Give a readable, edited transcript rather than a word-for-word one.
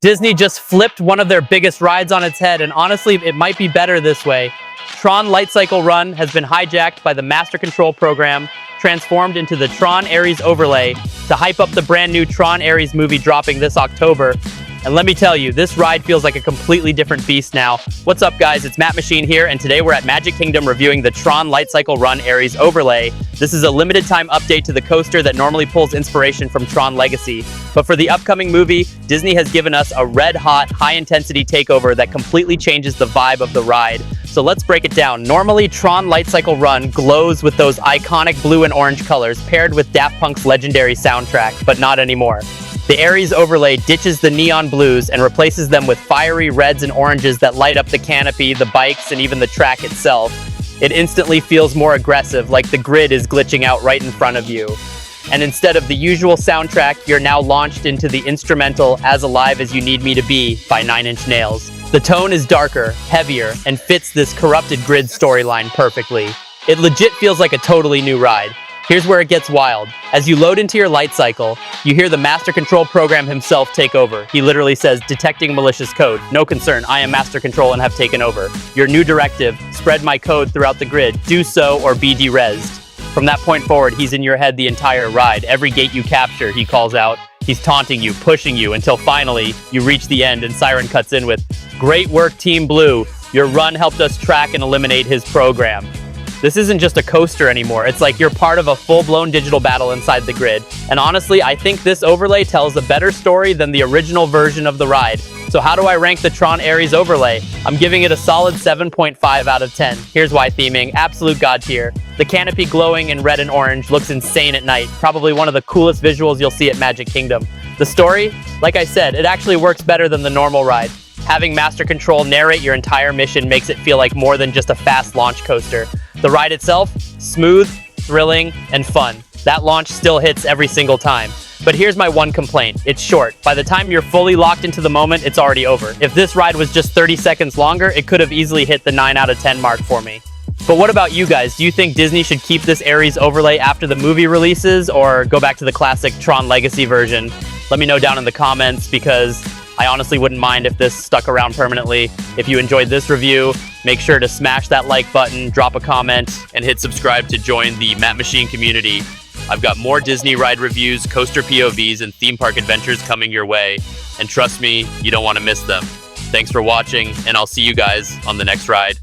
Disney just flipped one of their biggest rides on its head, and honestly, it might be better this way. TRON Lightcycle Run has been hijacked by the Master Control program, transformed into the TRON ARES overlay to hype up the brand new TRON ARES movie dropping this October. And let me tell you, this ride feels like a completely different beast now. What's up, guys? It's MattMachine here, and today we're at Magic Kingdom reviewing the TRON Lightcycle Run ARES overlay. This is a limited time update to the coaster that normally pulls inspiration from TRON Legacy. But for the upcoming movie, Disney has given us a red-hot, high-intensity takeover that completely changes the vibe of the ride. So let's break it down. Normally, TRON Lightcycle Run glows with those iconic blue and orange colors paired with Daft Punk's legendary soundtrack, but not anymore. The ARES overlay ditches the neon blues and replaces them with fiery reds and oranges that light up the canopy, the bikes, and even the track itself. It instantly feels more aggressive, like the grid is glitching out right in front of you. And instead of the usual soundtrack, you're now launched into the instrumental As Alive As You Need Me To Be by 9 Inch Nails. The tone is darker, heavier, and fits this corrupted grid storyline perfectly. It legit feels like a totally new ride. Here's where it gets wild. As you load into your light cycle, you hear the Master Control program himself take over. He literally says, "Detecting malicious code. No concern, I am Master Control and have taken over. Your new directive, spread my code throughout the grid. Do so or be derezzed." From that point forward, he's in your head the entire ride. Every gate you capture, he calls out. He's taunting you, pushing you, until finally, you reach the end and Siren cuts in with, "Great work, Team Blue. Your run helped us track and eliminate his program." This isn't just a coaster anymore. It's like you're part of a full-blown digital battle inside the grid. And honestly, I think this overlay tells a better story than the original version of the ride. So how do I rank the TRON ARES overlay? I'm giving it a solid 7.5 out of 10. Here's why: theming, absolute god tier. The canopy glowing in red and orange looks insane at night. Probably one of the coolest visuals you'll see at Magic Kingdom. The story? Like I said, it actually works better than the normal ride. Having Master Control narrate your entire mission makes it feel like more than just a fast launch coaster. The ride itself, smooth, thrilling, and fun. That launch still hits every single time. But here's my one complaint: it's short. By the time you're fully locked into the moment, it's already over. If this ride was just 30 seconds longer, it could have easily hit the 9 out of 10 mark for me. But what about you guys? Do you think Disney should keep this ARES overlay after the movie releases, or go back to the classic TRON Legacy version? Let me know down in the comments, because I honestly wouldn't mind if this stuck around permanently. If you enjoyed this review, make sure to smash that like button, drop a comment, and hit subscribe to join the MattMachine community. I've got more Disney ride reviews, coaster POVs, and theme park adventures coming your way. And trust me, you don't want to miss them. Thanks for watching, and I'll see you guys on the next ride.